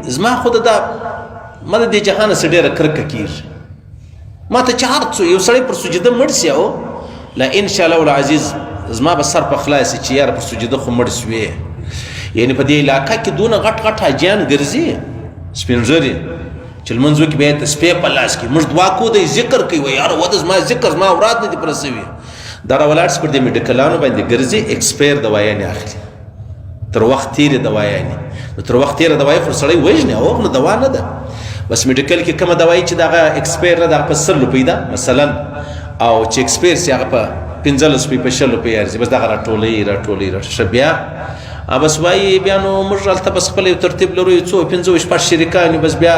زما خو دا ما د دې جهان سره ډېره کرکه کېږي. ما ته چې هر څو یو سړی پر سجده مړ سي او لا ان شاء الله العزیز زما به سر په خلاص چې یار پر سجده خو مړ سوې. یعنی په دې علاقه کې دونه غټ غټ حاجیان ګرځي سپین ږیري چې لمونځ وکړي بیا یې تسبیح په لاس کې موږ دعا کوو دی ذکر کوي وایي یاره وده زما ذکر زما اوراد نه دي پوره سوي. دا راولاړ سي پر دې میډیکلانو باندې ګرځي ایکسپایر دوايانې اخلي تر وخت تېرې دوايانې. نو تر وخت تېره دوایي خو سړی وژني او نو دوا نه ده. بس میډیکل کې کومه دوایي چې دغه ایکسپایر نه ده هغه په 100 روپۍ ده مثلا او چې ایکسپایر سي هغه په 15 روپۍ په 60 روپۍ ارزي. بس دغه راټولوي ښه بیا بس وایي بیا نو موږ هلته بس خپل یو ترتیب لرو یو څو 15 شپږ شریکان یو. بس بیا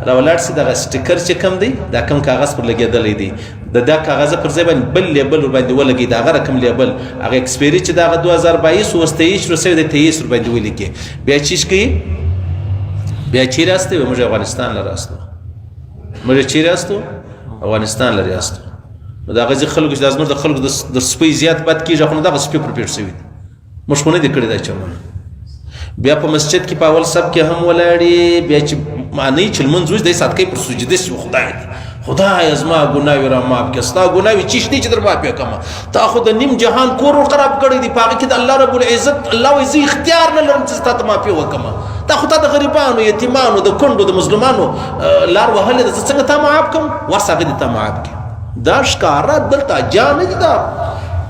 راولاړ سي دغه سټیکر چې کوم دی دا کوم کاغذ پر لګېدلی دی د دا کاغذ پر ځای باندې بل لیبل ورباندې ولګي د هغه رقم لیبل هغه ایکسپایري چې دغه 2022 اوس 23 روسیې د 23 ورباندې ولیکي. بیا چیش کوي بیا چیرې راستوي موږ افغانستان لره راستو موږ چیرې راستو افغانستان لري راستو. نو دا غزي خلکو چې د زموږ د خلکو د سپي زیات بد کېږي خو نو دغه سپي پر پیټ سوي دي موږ خو نه دي کړي دا چمونه. بیا په مسجد کې په اول سب کې هم ولاړې بیا چې معنی چې لمونځ وځي د صدقې پر سجده سي خدای دې خدای زما ګناوي را معاف کړه ستا ګناوي چیش دي چې در معاف کړم تا خو د نیم جهان کور خراب کړی دی پاګه کې د الله رب العزت الله وایي زه اختیار نه لرم چې تا ته معافي وکړم. تا خو ته د غریبانو یتیمانو د کونډو د مظلومانو لار وهلې ده زه څنګه تا معاف کړم ورسه هغه دې تا معاف کړي. دا ښکاره دلته جان نه دي دا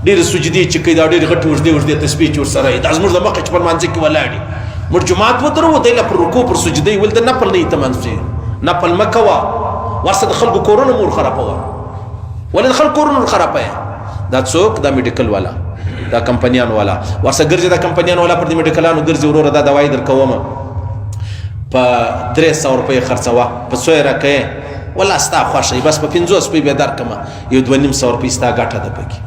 ډېرې سجدې چې کوي دا ډېرې غټې اوږدې تسبیح چې ورسره وي دا زموږ د مخه چې په لمانځه کې ولاړ دي موږ جومات ودرو دی له پر رکوع پر سجدې ویل د نفل نه یې ته منځ نفل مه کوه ورسه د خلکو کورونه مور خرابوه ولې د خلکو کورونه خرابوه. دا څوک دا میډیکل والا دا کمپنیان والا ورسه ګرځي دا کمپنیان والا پر دې میډیکلانو ګرځي وروره دا دوايي در کومه په 300 روپۍ خرڅوه په څو یې راکوې والله ستا خوښه بس په 50 روپۍ بیا درکړمه یو 2.5 روپۍ ستا ګټه ده پکې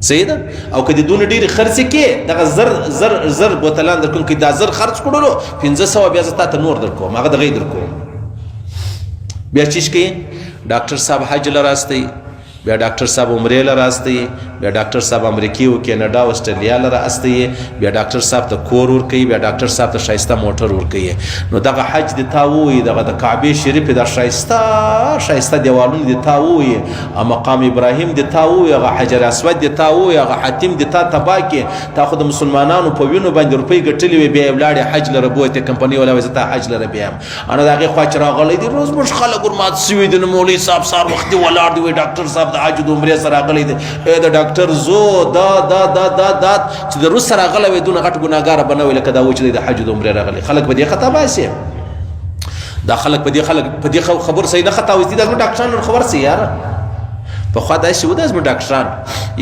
صحیح ده. او که د دونه ډېرې خرڅې کې دغه زر بوتلان در کوم که دا زر خرڅ کړلو 500 بیا زه تا ته نور در کوم هغه دغه یې در کوم. بیا چیش کوي ډاکټر صاحب حج له راستئ بیا ډاکټر صاحب عمرې له راستئ بیا ډاکټر صاحب امریکې او کینیډا او استرالیا له راستئ بیا ډاکټر صاحب ته کور ورکوي بیا ډاکټر صاحب ته ښایسته موټر ورکوي. نو دغه حج د تا ووایي دغه د کعبې شریفې دا ښایسته دیوالونه د تا ووایي مقام ابراهیم د تا ووایي هغه حجر اسود د تا ووایي هغه حتیم د تا تباه کړي تا خو د مسلمانانو په وینو باندې روپۍ ګټلې وي بیا یې ولاړې حج لره بوتې کمپنۍ والا وایي زه تا حج لره بیایم انا د هغې خوا چې راغلی دي روز موږ خلک ورمات سوي دي. نو مولوي صاحب سهار وختي ولاړ دی وایي ډاکټر صاحب د حج د عمرې سره راغلی دی د ډاکټر زو دا چې د روس سره راغلی وي دونه غټ ګناهګاره به نه وي لکه دا و چې دی د حج د عمرې راغلی. خلک به دې خطا باسي دا خلک په دې خبر صحیح نه خطا وایي دا زموږ ډاکټران خبر سي یاره پخوا داسې و دا زموږ ډاکټران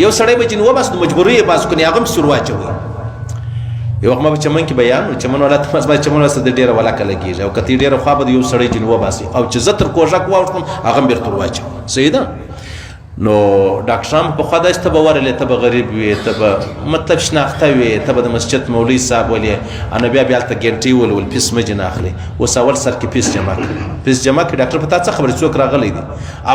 یو سړی به چې نو وباسو د مجبورۍ یې باسو کنې هغه هم سور واچوي. یو وخت ما په چمن کې بیان و چمن والا ته ما چمن واسه د ډېره ولاکه لګېږي او که ته ډېره خوا به د یو سړی چې نو وباسي او چې زه تر کوژک واوښتم هغه هم بېرته ور واچوي صحیح ده. نو ډاکټران په خوا داسې ته به ورلې ته به غریب وي ته به مطلب شناخته وي ته به د مسجد مولوي صاحب ولې انا بیا هلته ګنټې ولول فیس مه جنه اخلي اوس اول سر کې فیس جمع کړي فیس جمع کړي ډاکټر په تا څه خبرې څوک راغلی دي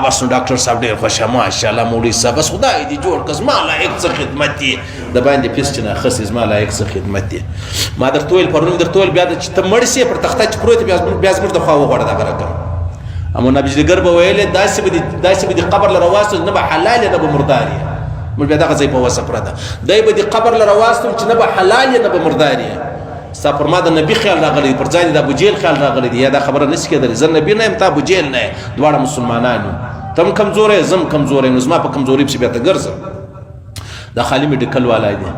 بس نو ډاکټر صاحب ډېر خوښه ماشاءالله مولوي صاحب بس خدای دې جوړ کړه زما لایق څه خدمت دی د باندې فیس چې نه اخیستې زما لایق څه خدمت دی. ما درته ویل پرون درته ویل بیا چې ته مړ سې پر تخته چې پروت بیا زموږ د خوا وغواړه دغه رقم اما نبجدګر به ویلې داسې به د قبر له راواستو نه به حلال نه به مردار یې موږ بیا دغه ځای په وسه پرته دی به د قبر له راواستم چې نه به حلال نه به مردار یې ستا پر ما د نبي خیال راغلی پر ځای د ابوجهل خیال راغلی دی یا دا خبره نشي کېدلی زه نبي نه یم ته ابوجهل نه یې دواړه مسلمانان یو ته هم کمزوری یې زه هم کمزوری یم نو زما په کمزوري پسې بیا ته ګرځه. دا خالي میډیکل والا دی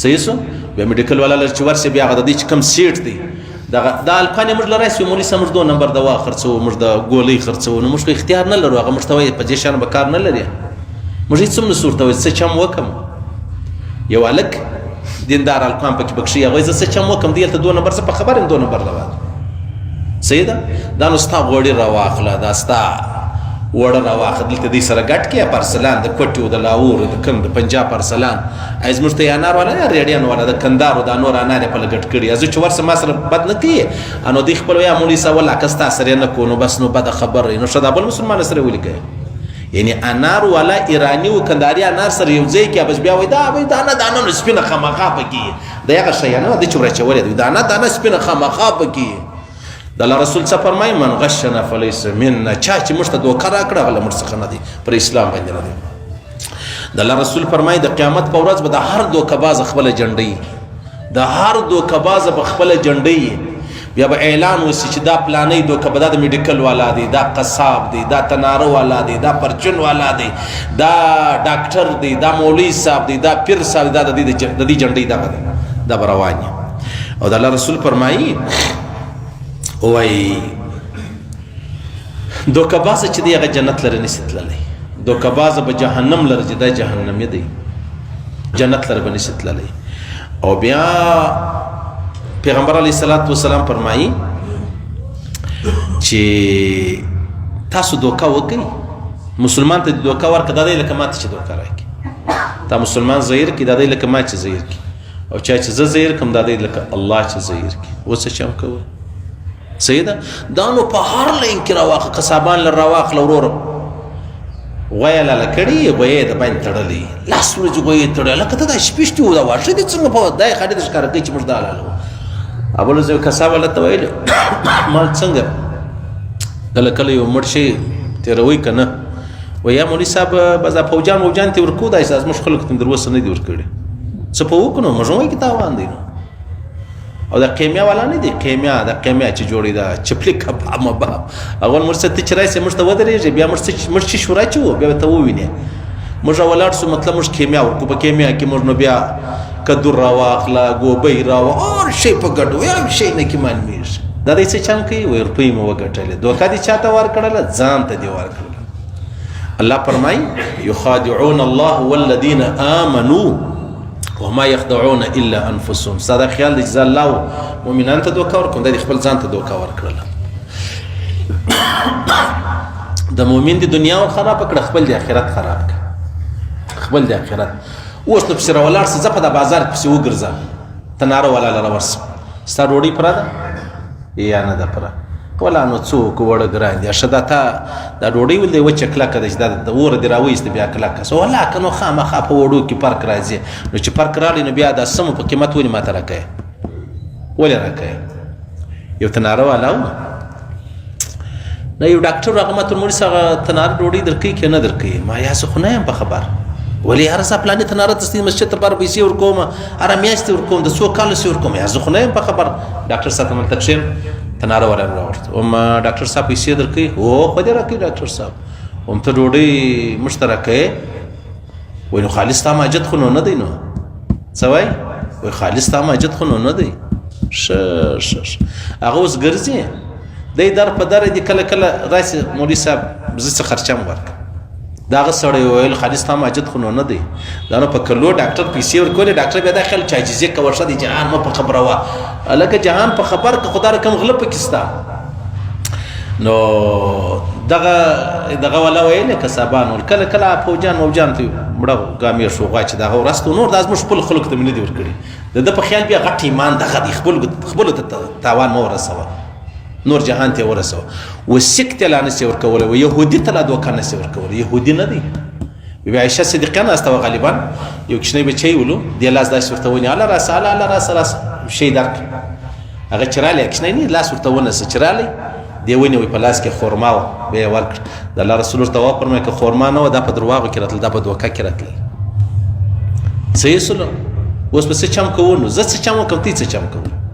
صحیح شو بیا میډیکل والا لر چې ورسې بیا هغه د دې چې کوم سیټ دی دا الکان موږ لرای سو مولوي صاحب موږ 2 نمبر دوا خرڅو موږ د ګولۍ خرڅو نو موږ اختیار نه لرو هغه موږ ته وایي په دې شان به کار نه لري موږ هیڅ هم نه صورته وایي څه چم وکم یو هلک دیندار الکان پکې بکشي هغه زه څه چم وکم دی هلته 2 نمبر زه په خبر یم 2 نمبر دوا صحیح ده دا نو ستا غوړي راواخله دا ستا وړه راواخه دلته دې سره ګډ کړي پارسلان د کوټیو د لاهور د کوم د پنجاب پارسلان ایز موږ ته انار والا یا ریډیان والا د کندارو د نور انار په لګټ کړي از چې ورسره ما سره بد نه کوي انو دې خپل یا مولوي صاحب ولا کستا سره نه کو نو بس نو بد خبر نو شدا بل مسلمان سره ولي کوي یعنی انار والا ایرانی او کنداري انار سره یو ځای کې بس بیا وای دا نه سپینه خامخا پکې دا هغه شی نه د چورچ ولې دا نه سپینه خامخا پکې د الله رسول څه فرمایي من غشنا فلیس منا چا چې موږ ته دوکه راکړه هغه موږ څخه نه دی پر اسلام باندې نه دی د الله رسول فرمایي د قیامت په ورځ به د هر دوکه باز خپله جنډۍ د هر دوکه باز به خپله جنډۍ بیا به اعلان وسي چې دا پلانۍ دوکه به دا د میډیکل والا دی دا قصاب دی دا تناره والا دی دا پرچون والا دی دا ډاکټر دی دا مولوي صاحب دی دا پیر صاحب دا د دې جنډۍ دغه دی دا به روان او د الله رسول فرمایي وایي دوکه بازه چې دی هغه جنت لره نشي تللی دوکه بازه به جهنم لره چې دا جهنمي دی جنت لره به نشي تللی او بیا پیغمبر علیه الصلاة والسلام فرمایي چې تاسو دوکه وکړئ مسلمان ته دوکه ورکړه دا دی لکه ما ته چې دوکه راکړي تا مسلمان زهیر کړي دا دی لکه ما چې زهیر کړي او چا چې زه زهیر کړم دا دی لکه الله چې زهیر کړي اوس څه چم کوئ صحیح ده دا نو په هر لین کې راواخله قصابان لر راواخله وروره غویه لاله کړي غویې د باندې تړلې لاس ورځې غویې تړلی لکه ته دا شپې شپې و دا واښه دې څنګه په دا یې خالي د ښکاره کوي چې موږ دا لاله وو ابله زه یو قصاب والا ته ویل مال څنګه کله کله یو مړ شي تېروئ که نه وایي یا مولوي صاحب بس دا فوجان ووجان ته ورکوو دا زموږ خلکو ته مې در اوسه نه دي ورکړي څه په وکړو نو موږ هم وایي کې تاوان دی نو او دا قیمیا والا نه دی قیمیا دا قیمیا چې جوړی دا چپلی کباب مباب اول موږ څه ته چې راشي موږ ته ودرېږي بیا موږ چې شورا چې وو بیا ته ووینې موږ ولاړ سو مطلب موږ قیمیا ورکو په قیمیا کې موږ نو بیا کدو راواخله ګوبۍ هر شی په ګډو یو شی نه کې معلومېږي دا دی څه چم کوي وایي روپۍ مو وګټلې دوکه دې چاته ورکړله ځان ته دې ورکړله الله فرمایي یخادعون الله والذین آمنوا وما يخدعون الا انفسهم صدا خیال دې چې الله مؤمنان ته دوکه ورکوم دا خپل ځان ته دوکه ورکړله د مؤمن د دنیا خراب کړه خپل د آخرت خراب کړه خپل د آخرت اوس نو پسې راولاړ سه زه په د بازار پسې وګرځم تناره والا لره ورسم ستا ډوډۍ پوره ده یا نه ده پوره ولا نو څوک وړه ګران دي ښه دا تا دا ډوډۍ ول دی وچه کلکه ده چې دا د اوره دې راویسته بیا کلکه سو ولا که نو خامخا په وړو کې فرق راځي نو چې فرق راغلی نو بیا دا سمو په قیمت ولې ماته راکوې ولې راکوې یو تناره والا و نه یو ډاکټر هغه ماته مولوي صاحب تناره ډوډۍ درکوي که نه درکوي ما یا زه خو نه یم په خبر ولې هر څه پلانې تناره ته مسجد ته لپاره پیسې ورکوم هره میاشتې ورکوم د څو کالو سې ورکوم یا زه خو نه یم په خبر ډاکټر صاحب ته ملته کښېم تناره والا راوړت اوم ډاکټر صاحب پیسې درکوي هو خو دې راکوي ډاکټر صاحب اوم ته ډوډۍ موږ ته راکوې وایي نو خالص ستا ماجت خو نو نه دی نو څه وایي وایي خالص ستا ماجت خو نو نه دی ښه هغه اوس ګرځي دی در په دره دي کله کله راشي مولوي صاحب زه څه خرچه م ورکړم دا هغه سړی وویل خالص ستا ماجت خو نو نه دی دا نو په کلو ډاکټر پیسې ورکولې ډاکټر بیا دا خیال چې عاجزي کوه ښه دی جهان مه په خبره وه هلکه جهان په خبر که خدا رقم غله پکې ستا نو دغه والا ویلې قصابان ول کله کله فوجان موجان ته مړه ګامې شوغا چې دغه ورځ نور دا زموږ خپل خلکو ته مې نه دي ورکړي د ده په خیال بیا غټ ایمان دغه دی خپلو ته تاوان مه ورسوه نور جهان ته ورسوه و سیک ته لا نسي ورکولی و یهودي ته لا دوکه نسي ورکولی یهودي نه دی بی عایشه صدیقه ناسته وه غالبا یو کوچنی بچی ولو دې لاس داسې ورته ونیو الله راسه الله راسه شی درک هغه چې رالی کوچنی نه لاس ورته ونیسه چې رالی دې ونیوی په لاس کې خورما وه بیا یې ورکړه د الله رسول ورته وفرمایي که خورما نه وه دا په درواغو کې راتلل دا په دوکه کې راتلل صحیح سلو اوس به څه چم کوو نو زه څه چم وکړم تی څه چم کوو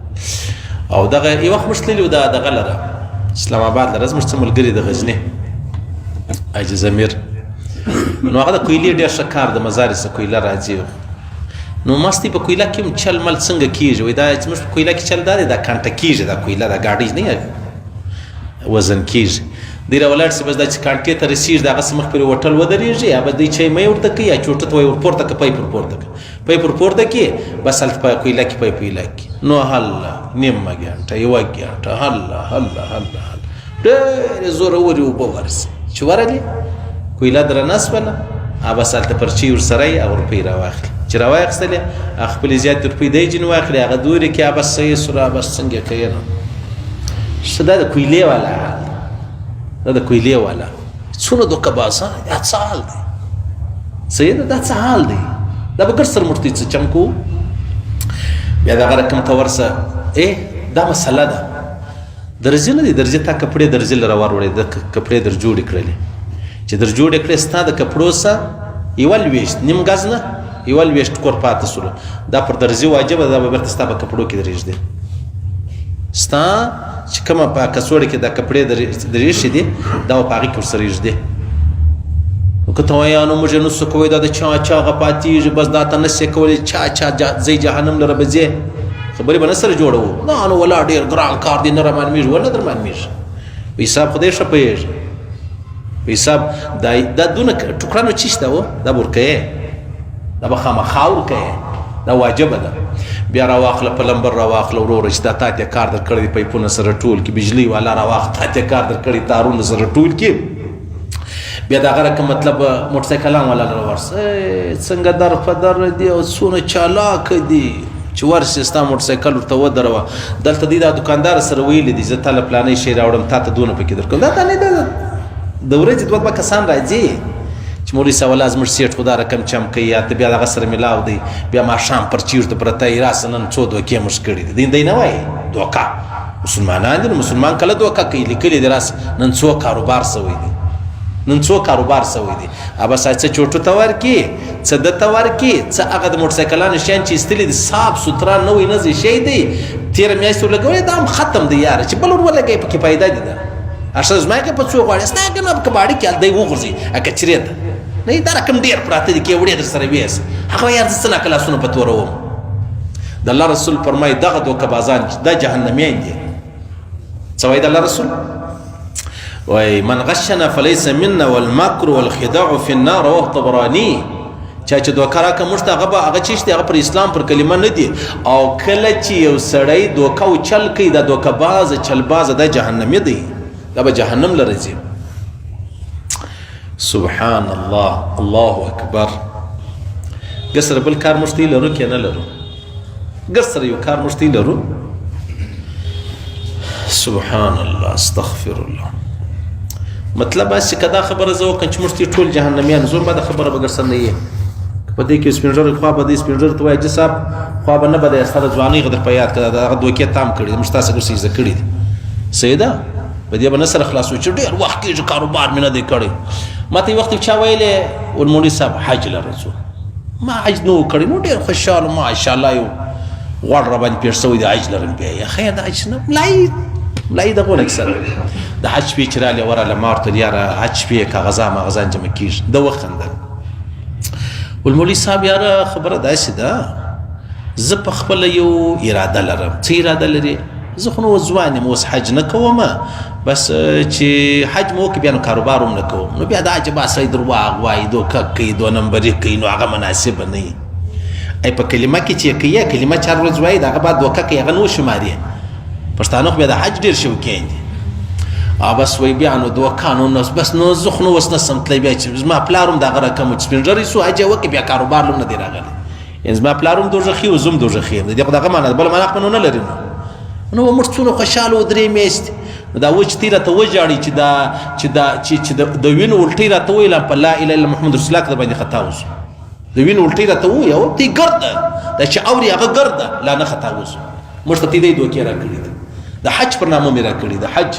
او دغه یو وخت موږ تللي وو دغه لره اسلام آباد لره زموږ څه ملګري د غزني حاجي ضمیر نو هغه د کویلې ډېر ښه کار د مزار څخه کویله راځي نو مستې په کویله کې هم چل مل څنګه کېږي وایي دا زموږ په کویله کې چل دا دی دا کانټه کېږي دا کویله دا ګاډۍ نه وزن کېږي دی راولاړ سي بس دا چې کانټې ته رسېږي د هغه څه مخ پرې وټل ودرېږي یا به دی چای می ورته کوي یا چوټه ته وایي ورپورته که پیپ ورپورته که پیپ ورپورته کړي بس هلته په کویله کې پیپ ویله کړي نو هله نیمه ګنټه یوه ګنټه هله ډېرې زورورې اوبه ورسي چې ورغلې کویله درنه سوله بس هلته پرچې ورسره یې او روپۍ راواخلي چې راواخیستلې هغه خپلې زیاتې روپۍ دی جین واخلي هغه دورې کې بس صحیح سوله بس څنګه کوي نو ښه دا د کویلې والا حال دا د کویلې والا څونه دوکه باز دا څه حال دی صحیح ده دا څه حال دی دا به ګر سر موږ څه چمکو بیا دغه رقم ته ورسه دا مسله ده درځي نه دي، درځي تا کپړې درځي لره وروړې د کپړې در جوړې کړلې چې در جوړې کړې ستا د کپړو سه یوه لوېشت نیم ګز نه یوه لوېشت کور پاتې سولو دا پر درځي واجبه ده، دا به بېرته ستا په کپړو کې درېږدي. ستا چې کومه په کڅوړې کې دا کپړې درېښې دي دا به په هغې کې ورسره ایږدي. نو که ته وایې نو موږ یې نسو کوی دا د چا هغه پاتېږي بس دا ته نسې کولی چا ځئ جهنم لره به ځې خبرې به نه سره جوړوو. نه نو ولا ډېر ګران کار دی نه رامعلومېږي ولې نه در معلومېږي په حساب خدای ښه پوهېږي په حساب دا دونه ټوکران و چی شته و دا به ورکوې دا به خامخا ورکوې دا واجبه ده. بیا راواخله پلمبر راواخله وروره چې دا تا ته کار در کړی دی پیپونه سره ټول کړي بجلي والا راواخله تا ته کار در کړی تارونه سره ټول کړي بیا د هغه رقم مطلب موټرسایکلان والا راورسه څنګه در په در دي او څونه چالاک دي چې ورسې ستا موټرسایکل ورته ودروه دلته دی دا دوکاندار سره ویلي دي زه تا له پلانۍ شی راوړم تا ته دونه پکې درکړم دا ته نه ده د ورځې دوه کسان راځي چې مولوي صاحب الله زموږ سیټ خو دا رقم چم کوي یا ته بیا دغه سره میلاو دی بیا ماښام پر چیرته پرته یې راسه نن څو دوکې موږ کړي دي دی نه وایي دوکه مسلمانان دي نو مسلمان کله دوکه کوي لیکلي دي راسه نن څو کاروبار سوی دی نن څو کاروبار سوی دی ابا څه چوټو ته ورکي څه د ته ورکي څه هغه د موټرسایکلانو شیان چې ایستلي دي صاف سوتره نوی نظی شی دی تېره میاشت ولګوی دا هم ختم دی یاره چې بل ور ولګوي پکې پیدا دي ده اشته زما کې په څو غواړي ستا که نه په کباړي کې هلته یې وغورځي کچرې ته نه دا رقم ډېر پراته دي کې وړې در سره ویس هغه یار زه څه ناکله لاسونه په توروم د الله رسول فرمایي دغه دوکهبازان دا جهنمیان دي څه وایي د الله رسول وای من غشنا فليس منا والمكر والخداع في النار رواه الطبراني چا چې دوکه راکه موږ ته هغه چی شته هغه پر اسلام پر کلمه نه دي او کله چې یو سړی دوکه او چل کوي دا دوکهباز چلباز د جهنمی دی دا به جهنم لره ځي. سبحان الله الله اکبر. ګسر بل کار مشتي لرو کې نه لرو ګسر یو کار مشتي لرو. سبحان الله استغفر الله. مطلب است چې کدا خبره زه وکړم چې موږ ټول جهنميان زور به د خبره به ګرسن نه یې په دې کې سپینږر خوا به د سپینږر ته وایي چې صاحب خوا به نه به د سره ځواني غدر په یاد کړه دغه دوکې تام کړي موږ تاسو ګرسي زده کړي دي سیدا په دې به نه سره خلاصو چې ډېر وخت کې کاروبار مې نه دی کړی ماته وخت چا ویلې ولمولي صاحب حج لرسو ما حج نو کړی نو ډېر خوشاله ماشاءالله یو غوړ را باندې پیښ سوی د حج لرم بیا یا خیر د حج نه ملای دغه اکثر د حج پی چراله وراله مارته یاره حج پی کاغذا مغزان جمع کیږي د وخندل ولمولي صاحب یاره خبره داسې ده زه په خپل یو اراده لرم څه اراده لري زه خو نو ځوان یم اوس حج نه کوم بس چې حج مو کې بیا نو کاروبار هم نه کوم نو بیا د حج باسه درواغ وایي دوکه کوي دو نمبرې کوي نو هغه مناسبه نه وي ای په کلمه کې چې کوي کلمه چار ورځ وایي د هغه بعد دوکه کوي هغه نو شماري پښتانه خو بیا د حج ډېر شوقین دي بس وای بیا نو دوکه نو بس نو زه خو نو اوس نسم تللی بیا چې زما پلار هم دغه رقم چې سپین ږیری سو حج یې وکړي بیا کاروبار هم نه دی راغلی یعنې زما پلار هم دوزخي و زه هم دوزخي یم د دې خو دغه معنی بله معنی خو نه لري نو موږ څونه خوشحاله و درې میاشتې نو دا وچ تی راته وژاړي چې د وینو الټۍ راته وویل په لا اله الا محمد رسول الله کې در باندې خطا وسو د وینو الټۍ راته ووایه او تی ګرده دا چې اوري هغه ګرده لا نه خطا وسو موږ ته تی دی دوکې راکړي دي د حج پر نامه مې راکړي د حج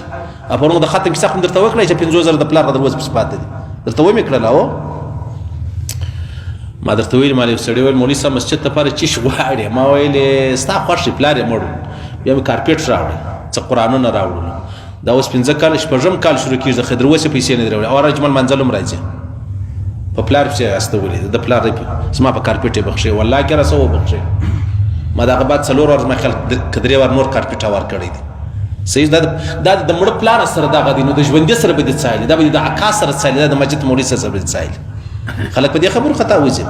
پرون د ختم کیسه هم درته وکړی چې 50000 د پلار دروازه پس پاتې دي درته ومې کړله او ما درته ویل مال یو سړی ویل مولوي صاحب مسجد ته لپاره چی غواړې ما ویلې ستا خوښ دی پلار یې مړ بیا مې کارپېټ راوړی څه قرآنونه راوړل دا اوس 15 کال شپږم کال شروع کېږي د خدروسې پیسې نه دي راوړې او اجمل منزل هم راځي په پلار پسې استولې د پلار زما په کارپېټ یې بخښې والله کې راسه وبخښې ما دغه بعد 4 ورځې ما خیال کدرې ور نور کارپېټ ور کړی دی صحیح دا د مړه پلار سره دغه دی نو د ژوندې سره به د څایل دا به د عکاس سره څایل دا د مسجد مولوي سره به څایل خلک په دې خبرو خطا وځي